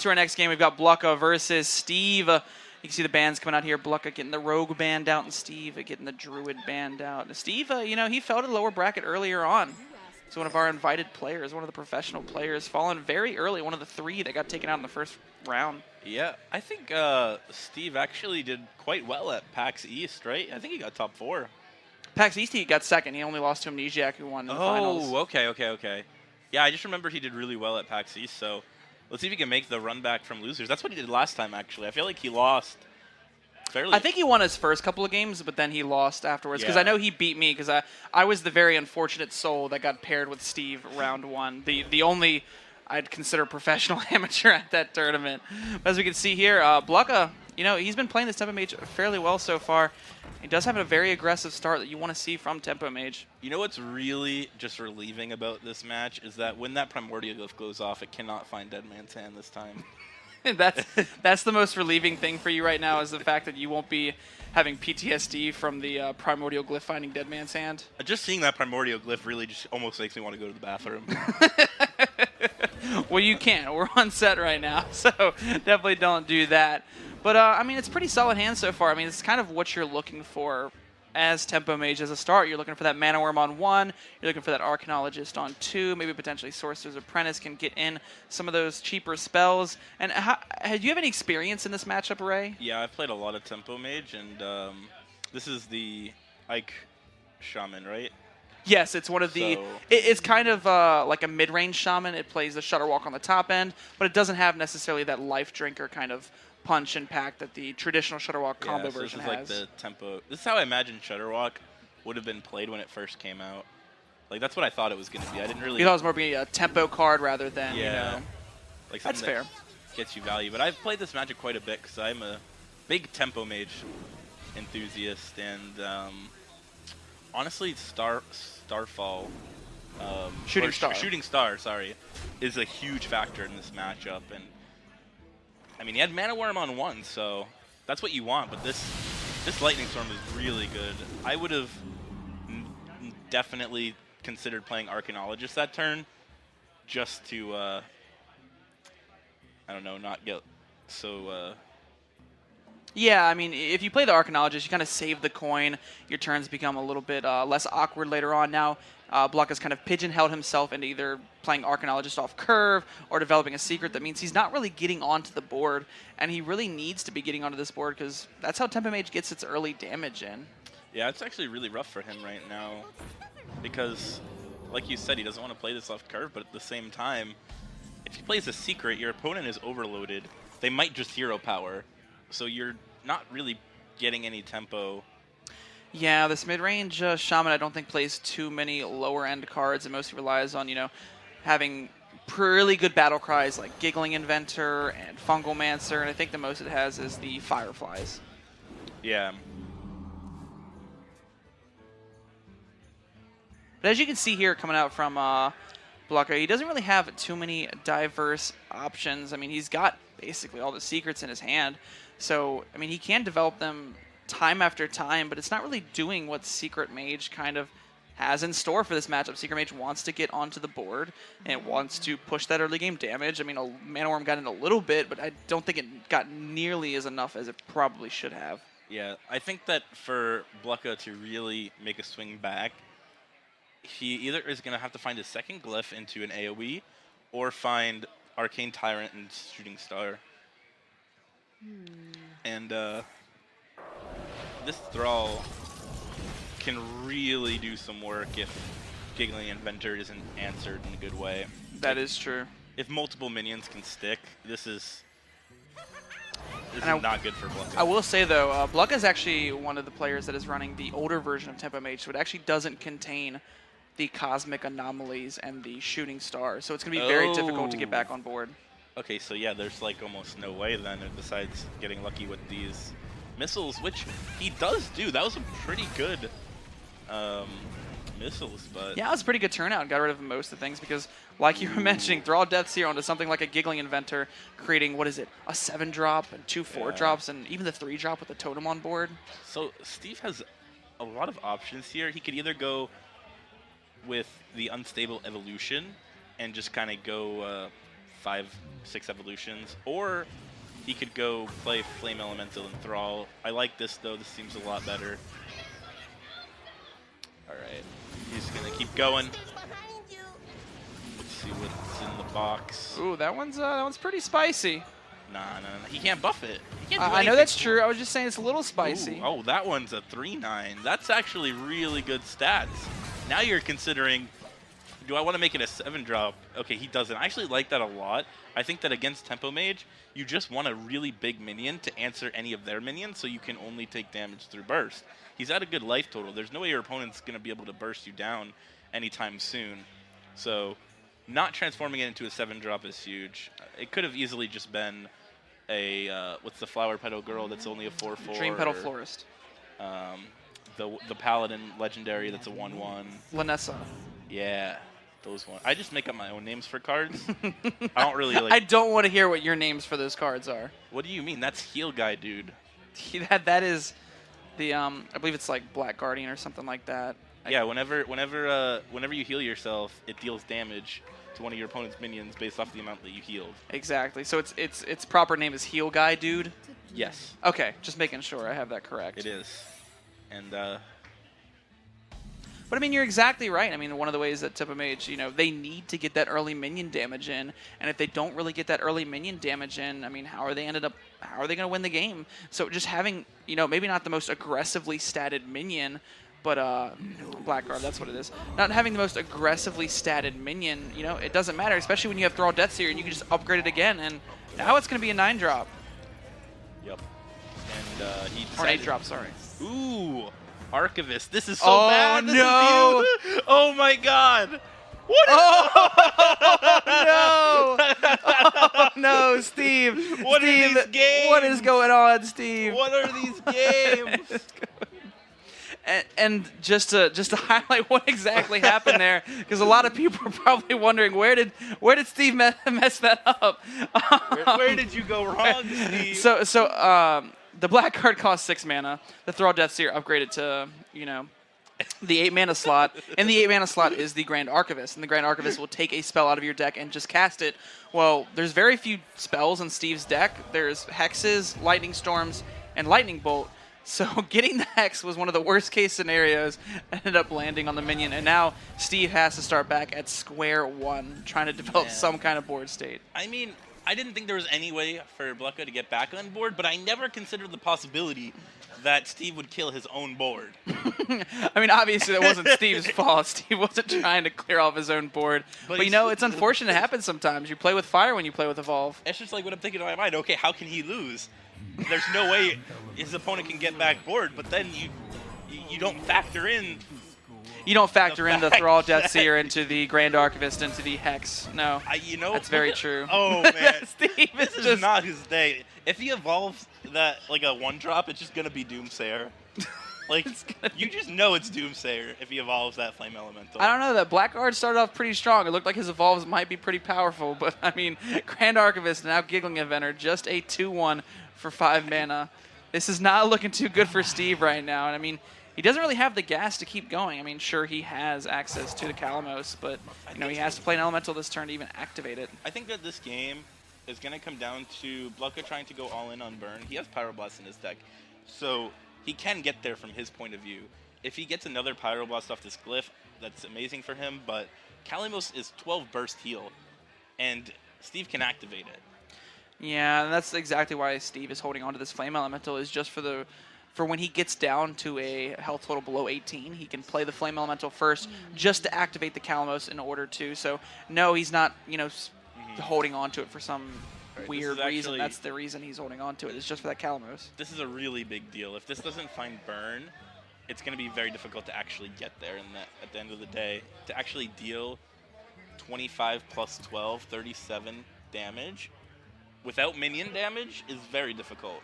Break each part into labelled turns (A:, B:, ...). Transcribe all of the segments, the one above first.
A: To our next game, we've got Blucka versus Steve. You can see the bands coming out here. Blucka getting the Rogue band out, and Steve getting the Druid band out. And Steve, you know, he fell to the lower bracket earlier on. He's one of our invited players, one of the professional players, fallen very early, one of the 3 that got taken out in the first round.
B: Yeah, I think Steve actually did quite well at PAX East, right? I think he got top 4.
A: PAX East, he got second. He only lost to Amnesiac, who won in the finals.
B: Oh, okay. Yeah, I just remember he did really well at PAX East, so let's see if he can make the run back from losers. That's what he did last time, actually. I feel like he lost fairly.
A: I think he won his first couple of games, but then he lost afterwards. Because
B: Yeah.
A: I know he beat me, because I was the very unfortunate soul that got paired with Steve round 1. The only I'd consider professional amateur at that tournament. But as we can see here, Blucka, you know, he's been playing this Tempo Mage fairly well so far. He does have a very aggressive start that you want to see from Tempo Mage.
B: You know what's really just relieving about this match is that when that Primordial Glyph goes off, it cannot find Dead Man's Hand this time.
A: That's the most relieving thing for you right now, is the fact that you won't be having PTSD from the Primordial Glyph finding Dead Man's Hand.
B: Just seeing that Primordial Glyph really just almost makes me want to go to the bathroom.
A: Well, you can't. We're on set right now, so definitely don't do that. But, I mean, it's pretty solid hand so far. I mean, it's kind of what you're looking for as Tempo Mage as a start. You're looking for that Mana Worm on 1. You're looking for that Arcanologist on 2. Maybe potentially Sorcerer's Apprentice can get in some of those cheaper spells. And do you have any experience in this matchup, Ray?
B: Yeah, I've played a lot of Tempo Mage, and this is the Ike Shaman, right?
A: Yes, it's one of the... It's kind of like a mid-range Shaman. It plays the Shutterwalk on the top end, but it doesn't have necessarily that Life Drinker kind of punch and pack that the traditional Shutterwalk combo version
B: this is
A: has.
B: Like the tempo. This is how I imagined Shutterwalk would have been played when it first came out. Like, that's what I thought it was going to be. I didn't really...
A: You thought it was more being a tempo card rather than, you know...
B: Like
A: that's fair.
B: Gets you value. But I've played this Magic quite a bit because I'm a big Tempo Mage enthusiast. And honestly, Starfall... Shooting Star, sorry, is a huge factor in this matchup. And I mean, he had Mana Worm on 1, so that's what you want. But this Lightning Storm is really good. I would have definitely considered playing Arcanologist that turn, just to, I don't know, not get so...
A: Yeah, I mean, if you play the Arcanologist, you kind of save the coin. Your turns become a little bit less awkward later on. Now, Blucka's kind of pigeonholed himself into either playing Arcanologist off curve or developing a secret. That means he's not really getting onto the board, and he really needs to be getting onto this board because that's how Tempo Mage gets its early damage in.
B: Yeah, it's actually really rough for him right now because, like you said, he doesn't want to play this off curve, but at the same time, if he plays a secret, your opponent is overloaded. They might just hero power, so you're not really getting any tempo.
A: Yeah, this mid-range Shaman I don't think plays too many lower-end cards. It mostly relies on, you know, having really good battle cries like Giggling Inventor and Fungal Mancer, and I think the most it has is the Fireflies.
B: Yeah.
A: But as you can see here coming out from Blucka, he doesn't really have too many diverse options. I mean, he's got basically all the secrets in his hand. So, I mean, he can develop them time after time, but it's not really doing what Secret Mage kind of has in store for this matchup. Secret Mage wants to get onto the board, and it wants to push that early game damage. I mean, Mana Worm got in a little bit, but I don't think it got nearly as enough as it probably should have.
B: Yeah, I think that for Blucka to really make a swing back, he either is going to have to find a second glyph into an AoE, or find Arcane Tyrant and Shooting Star. And this Thrall can really do some work if Giggling Inventor isn't answered in a good way.
A: That is true.
B: If multiple minions can stick, this is not good for Blucka.
A: I will say, though, Blucka is actually one of the players that is running the older version of Tempo Mage, so it actually doesn't contain the Cosmic Anomalies and the Shooting Star, so it's going to be very difficult to get back on board.
B: Okay, so yeah, there's like almost no way then, besides getting lucky with these missiles, which he does do. That was a pretty good missiles, but...
A: Yeah, it was a pretty good turnout. Got rid of most of the things because, like you were mentioning, draw Death Zero onto something like a Giggling Inventor, creating, what is it, a 7-drop and 2 4-drops, and even the 3-drop with the Totem on board.
B: So Steve has a lot of options here. He could either go with the Unstable Evolution and just kind of go 5, 6 evolutions, or he could go play Flame Elemental and Thrall. I like this though. This seems a lot better. All right, he's gonna keep going. Let's see what's in the box.
A: Ooh, that one's pretty spicy.
B: Nah. He can't buff it. He can't do
A: I know that's true. I was just saying it's a little spicy.
B: Ooh, oh, that one's a 3/9. That's actually really good stats. Now you're considering, do I want to make it a 7-drop? Okay, he doesn't. I actually like that a lot. I think that against Tempo Mage, you just want a really big minion to answer any of their minions, so you can only take damage through burst. He's at a good life total. There's no way your opponent's going to be able to burst you down anytime soon. So not transforming it into a 7-drop is huge. It could have easily just been a, what's the flower petal girl that's only a 4/4?
A: Dream Petal Florist.
B: The Paladin legendary that's a 1/1.
A: Lanessa.
B: Yeah, those ones. I just make up my own names for cards. I don't really like.
A: I don't want to hear what your names for those cards are.
B: What do you mean? That's Heal Guy, dude.
A: That is the I believe it's like Black Guardian or something like that.
B: Yeah, whenever you heal yourself, it deals damage to one of your opponent's minions based off the amount that you healed.
A: Exactly. So its proper name is Heal Guy, dude.
B: Yes.
A: Okay, just making sure I have that correct.
B: It is. And
A: but I mean, you're exactly right. I mean, one of the ways that Tempo Mage, they need to get that early minion damage in, and if they don't really get that early minion damage in, I mean, how are they going to win the game? So just having, maybe not the most aggressively statted minion, but Blackguard, that's what it is. Not having the most aggressively statted minion, it doesn't matter, especially when you have Thrall Deathseer and you can just upgrade it again, and now it's going to be a 9-drop.
B: Yep. And he
A: or an 8-drop, sorry.
B: Ooh, Archivist. This is so bad. This
A: no!
B: Is oh my God! What?
A: Oh no! Oh no, Steve!
B: What
A: Steve,
B: are these games?
A: What is going on, Steve?
B: What are these games?
A: And just to highlight what exactly happened there, because a lot of people are probably wondering where did Steve mess that up?
B: Where did you go wrong, Steve?
A: So the black card costs 6 mana. The Thrall Deathseer upgraded to the 8 mana slot, and the 8 mana slot is the Grand Archivist, and the Grand Archivist will take a spell out of your deck and just cast it. Well, there's very few spells in Steve's deck. There's Hexes, Lightning Storms, and Lightning Bolt. So getting the Hex was one of the worst case scenarios, ended up landing on the minion, and now Steve has to start back at square one, trying to develop some kind of board state.
B: I mean, I didn't think there was any way for Blucka to get back on board, but I never considered the possibility that Steve would kill his own board.
A: I mean, obviously that wasn't Steve's fault. Steve wasn't trying to clear off his own board. But it's unfortunate. It happens sometimes. You play with fire when you play with Evolve.
B: It's just like what I'm thinking in my mind. Okay, how can he lose? There's no way his opponent can get back board, but then you don't factor in.
A: You don't factor in the Thrall Deathseer into the Grand Archivist into the Hex. No, that's very true.
B: Oh man,
A: Steve
B: this is not his day. If he evolves that like a 1-drop, it's just gonna be Doomsayer. Like you just know it's Doomsayer if he evolves that Flame Elemental.
A: I don't know. That Blackguard started off pretty strong. It looked like his evolves might be pretty powerful, but I mean, Grand Archivist now Giggling Inventor, just a 2/1 for 5 mana. This is not looking too good for Steve right now, and I mean, he doesn't really have the gas to keep going. I mean, sure, he has access to the Calamos, but he has to play an Elemental this turn to even activate it.
B: I think that this game is going to come down to Blucka trying to go all in on Burn. He has Pyroblast in his deck, so he can get there from his point of view. If he gets another Pyroblast off this Glyph, that's amazing for him, but Calamos is 12 burst heal, and Steve can activate it.
A: Yeah, and that's exactly why Steve is holding on to this Flame Elemental, is just for when he gets down to a health total below 18, he can play the Flame Elemental first just to activate the Calamos in order to. So, no, he's not, holding on to it for some weird reason. That's the reason he's holding on to it. It's just for that Calamos.
B: This is a really big deal. If this doesn't find Burn, it's going to be very difficult to actually get there at the end of the day. To actually deal 25 plus 12, 37 damage without minion damage is very difficult.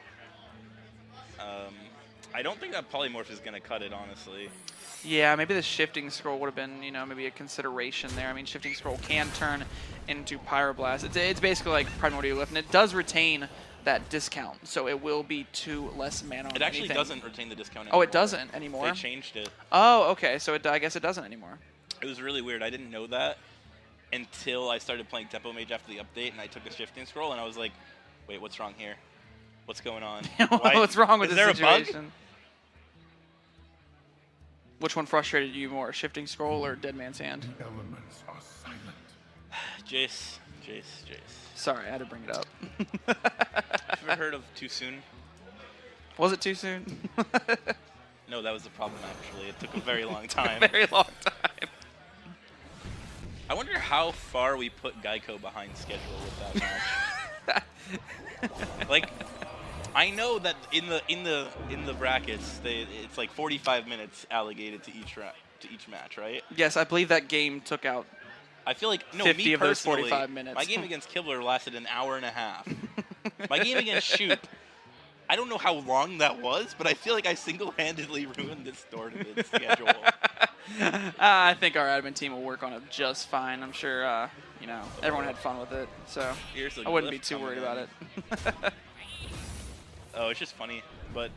B: I don't think that Polymorph is going to cut it, honestly.
A: Yeah, maybe the Shifting Scroll would have been, maybe a consideration there. I mean, Shifting Scroll can turn into Pyroblast. It's basically like Primordial Lift, and it does retain that discount, so it will be 2 less mana on
B: It actually
A: anything.
B: doesn't retain the discount anymore.
A: Oh, it doesn't anymore?
B: They changed it.
A: Oh, okay, so I guess it doesn't anymore.
B: It was really weird. I didn't know that. until I started playing Tempo Mage after the update, and I took a shifting scroll, and I was like, wait, what's wrong here? What's going on?
A: What's wrong with
B: this
A: situation?
B: Is there a bug?
A: Which one frustrated you more, shifting scroll or Dead Man's Hand?
C: The elements are silent.
B: Jace.
A: Sorry, I had to bring it up.
B: Have you ever heard of Too Soon?
A: Was it too soon?
B: No, that was the problem, actually. It took a very long time.
A: A very long time.
B: I wonder how far we put Geico behind schedule with that match. Like, I know that in the brackets, it's like 45 minutes allocated to each match, right?
A: Yes, I believe that game took out
B: I feel like
A: 50
B: me
A: of those
B: personally,
A: 45 minutes.
B: My game against Kibler lasted an hour and a half. My game against Shoop, I don't know how long that was, but I feel like I single-handedly ruined this tournament schedule.
A: I think our admin team will work on it just fine. I'm sure, everyone had fun with it, so I wouldn't be too worried about it.
B: Oh, it's just funny, but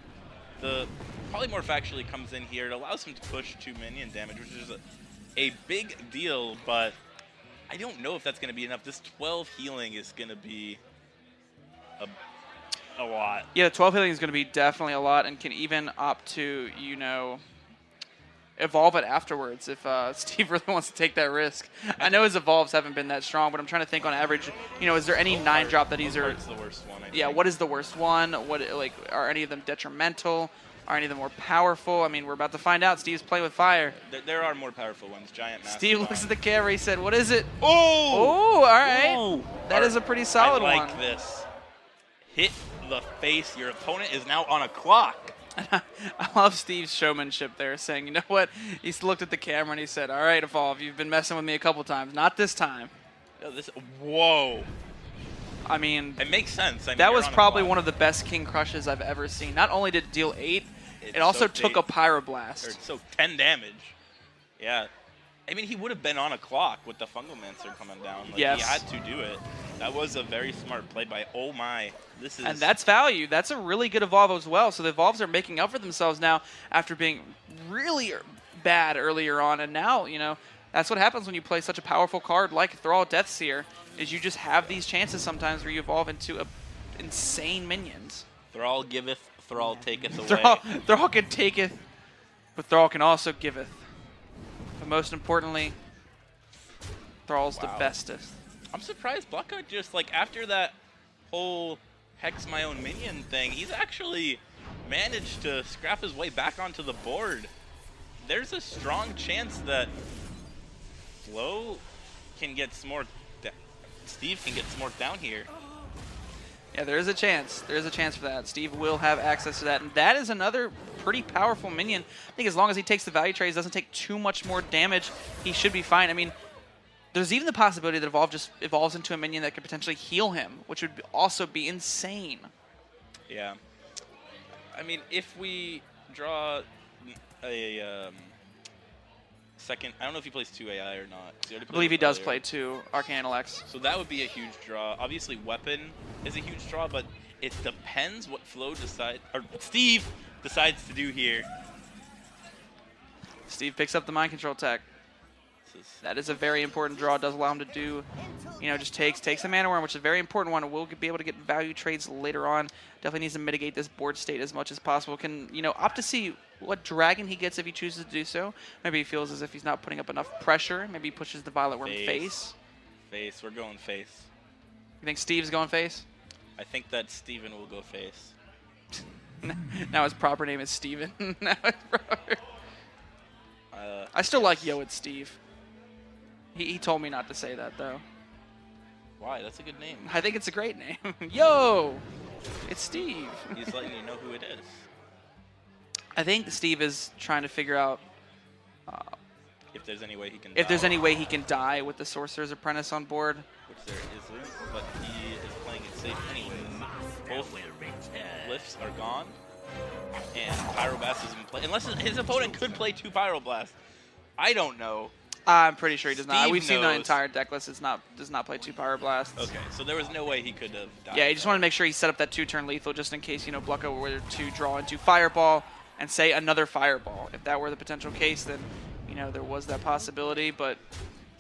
B: the Polymorph actually comes in here. It allows him to push 2 minion damage, which is a big deal, but I don't know if that's going to be enough. This 12 healing is going to be a lot.
A: Yeah, 12 healing is going to be definitely a lot, and can even opt to, evolve it afterwards if Steve really wants to take that risk. I know his evolves haven't been that strong, but I'm trying to think on average, is there any 9-drop that he's...
B: What's the worst one, I
A: Yeah,
B: think.
A: what is the worst one? Are any of them detrimental? Are any of them more powerful? I mean, we're about to find out. Steve's playing with fire.
B: There are more powerful ones. Giant Mastodon.
A: Steve looks at the camera. He said, what is it?
B: Oh!
A: Oh, all right.
B: Whoa.
A: That is a pretty solid one.
B: I like this. Hit the face. Your opponent is now on a clock.
A: I love Steve's showmanship there, saying, you know what? He looked at the camera and he said, all right, Evolve, you've been messing with me a couple times. Not this time.
B: Whoa.
A: I mean,
B: it makes sense. I mean,
A: that was probably one of the best King Crushes I've ever seen. Not only did it deal 8, it also took a Pyroblast.
B: Or so 10 damage. Yeah. I mean, he would have been on a clock with the Fungomancer coming down. Like,
A: yes.
B: He had to do it. That was a very smart play by Oh My.
A: And that's value. That's a really good Evolve as well. So the Evolves are making up for themselves now after being really bad earlier on. And now, that's what happens when you play such a powerful card like Thrall Deathseer, is you just have these chances sometimes where you evolve into insane minions.
B: Thrall giveth, Thrall taketh away.
A: Thrall can taketh, but Thrall can also giveth. But most importantly, Thrall's the bestest.
B: I'm surprised Blanca just, after that whole Hex My Own Minion thing, he's actually managed to scrap his way back onto the board. There's a strong chance that Flo can get smorked. Steve can get smorked down here.
A: Yeah, there is a chance. There is a chance for that. Steve will have access to that. And that is another pretty powerful minion. I think as long as he takes the value trades, doesn't take too much more damage, he should be fine. I mean, there's even the possibility that Evolve just evolves into a minion that could potentially heal him, which would also be insane.
B: Yeah. I mean, if we draw a second, I don't know if he plays 2 AI or not.
A: I believe he does play 2 Arcane Intellect.
B: So that would be a huge draw. Obviously, Weapon is a huge draw, but it depends what Steve decides to do here.
A: Steve picks up the Mind Control tech. That is a very important draw. It does allow him to do, just takes a Mana Worm, which is a very important one. We'll be able to get value trades later on. Definitely needs to mitigate this board state as much as possible. Can, opt to see what dragon he gets if he chooses to do so. Maybe he feels as if he's not putting up enough pressure. Maybe he pushes the Violet Worm face.
B: Face. We're going face.
A: You think Steve's going face?
B: I think that Steven will go face.
A: Now his proper name is Steven. I still like Yo It's Steve. He told me not to say that, though.
B: Why? That's a good name.
A: I think it's a great name. Yo! It's Steve.
B: He's letting you know who it is.
A: I think Steve is trying to figure out
B: if there's any way he can
A: if there's any way he can die with the Sorcerer's Apprentice on board.
B: Which there isn't, but he is playing it safe anyways. Both lifts are gone, and Pyroblast is in play. Unless his opponent could play 2 Pyroblast. I don't know.
A: I'm pretty sure he does not.
B: Steve
A: We've seen the
B: knows.
A: entire deck list. Does not play 2 Pyroblasts.
B: Okay, so there was no way he could have died.
A: Yeah, he just wanted to make sure he set up that 2-turn lethal just in case, Blucka were to draw into Fireball and say another Fireball. If that were the potential case, then, there was that possibility. But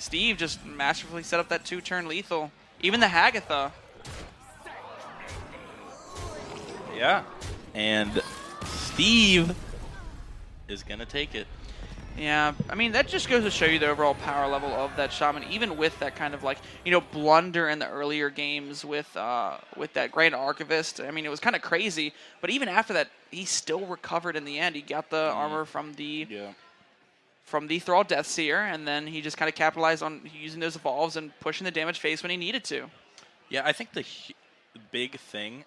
A: Steve just masterfully set up that 2-turn lethal. Even the Hagatha.
B: Yeah, and Steve is going to take it.
A: Yeah, I mean, that just goes to show you the overall power level of that Shaman, even with that kind of, like, you know, blunder in the earlier games with that Grand Archivist. I mean, it was kind of crazy, but even after that, he still recovered in the end. He got the armor from the Thrall Deathseer, and then he just kind of capitalized on using those evolves and pushing the damage phase when he needed to.
B: Yeah, I think the big thing